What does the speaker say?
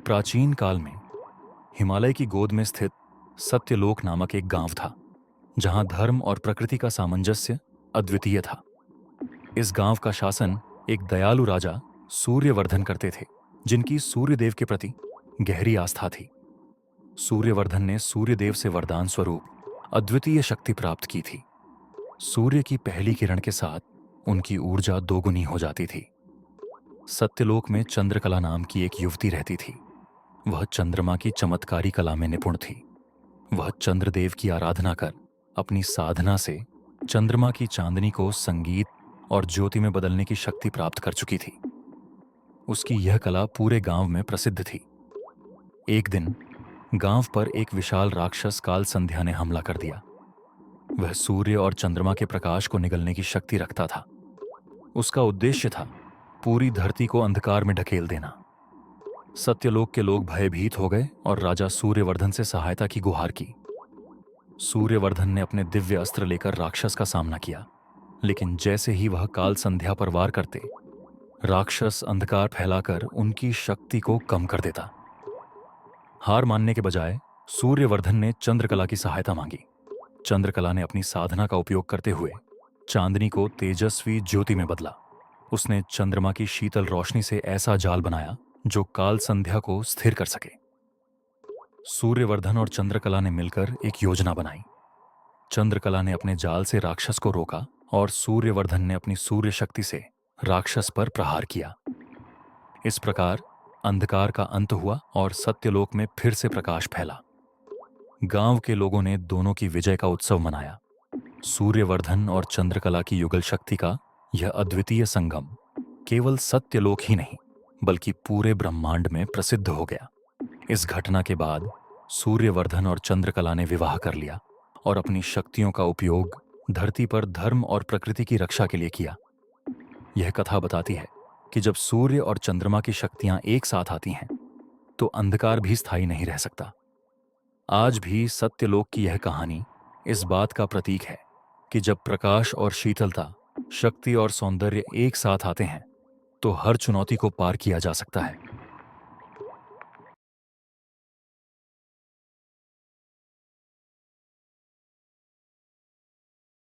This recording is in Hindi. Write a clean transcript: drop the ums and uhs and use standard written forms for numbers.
प्राचीन काल में हिमालय की गोद में स्थित सत्यलोक नामक एक गांव था, जहां धर्म और प्रकृति का सामंजस्य अद्वितीय था। इस गांव का शासन एक दयालु राजा सूर्यवर्धन करते थे, जिनकी सूर्यदेव के प्रति गहरी आस्था थी। सूर्यवर्धन ने सूर्यदेव से वरदान स्वरूप अद्वितीय शक्ति प्राप्त की थी। सूर्य की पहली किरण के साथ उनकी ऊर्जा दोगुनी हो जाती थी। सत्यलोक में चंद्रकला नाम की एक युवती रहती थी। वह चंद्रमा की चमत्कारी कला में निपुण थी। वह चंद्रदेव की आराधना कर अपनी साधना से चंद्रमा की चांदनी को संगीत और ज्योति में बदलने की शक्ति प्राप्त कर चुकी थी। उसकी यह कला पूरे गांव में प्रसिद्ध थी। एक दिन गांव पर एक विशाल राक्षस काल संध्या ने हमला कर दिया। वह सूर्य और चंद्रमा के प्रकाश को निगलने की शक्ति रखता था। उसका उद्देश्य था पूरी धरती को अंधकार में ढकेल देना। सत्यलोक के लोग भयभीत हो गए और राजा सूर्यवर्धन से सहायता की गुहार की। सूर्यवर्धन ने अपने दिव्य अस्त्र लेकर राक्षस का सामना किया, लेकिन जैसे ही वह काल संध्या पर वार करते, राक्षस अंधकार फैलाकर उनकी शक्ति को कम कर देता। हार मानने के बजाय सूर्यवर्धन ने चंद्रकला की सहायता मांगी। चंद्रकला ने अपनी साधना का उपयोग करते हुए चांदनी को तेजस्वी ज्योति में बदला। उसने चंद्रमा की शीतल रोशनी से ऐसा जाल बनाया जो काल संध्या को स्थिर कर सके। सूर्यवर्धन और चंद्रकला ने मिलकर एक योजना बनाई। चंद्रकला ने अपने जाल से राक्षस को रोका और सूर्यवर्धन ने अपनी सूर्य शक्ति से राक्षस पर प्रहार किया। इस प्रकार अंधकार का अंत हुआ और सत्यलोक में फिर से प्रकाश फैला। गांव के लोगों ने दोनों की विजय का उत्सव मनाया। सूर्यवर्धन और चंद्रकला की युगल शक्ति का यह अद्वितीय संगम केवल सत्यलोक ही नहीं, बल्कि पूरे ब्रह्मांड में प्रसिद्ध हो गया। इस घटना के बाद सूर्यवर्धन और चंद्रकला ने विवाह कर लिया और अपनी शक्तियों का उपयोग धरती पर धर्म और प्रकृति की रक्षा के लिए किया। यह कथा बताती है कि जब सूर्य और चंद्रमा की शक्तियां एक साथ आती हैं, तो अंधकार भी स्थायी नहीं रह सकता। आज भी सत्यलोक की यह कहानी इस बात का प्रतीक है कि जब प्रकाश और शीतलता, शक्ति और सौंदर्य एक साथ आते हैं, तो हर चुनौती को पार किया जा सकता है।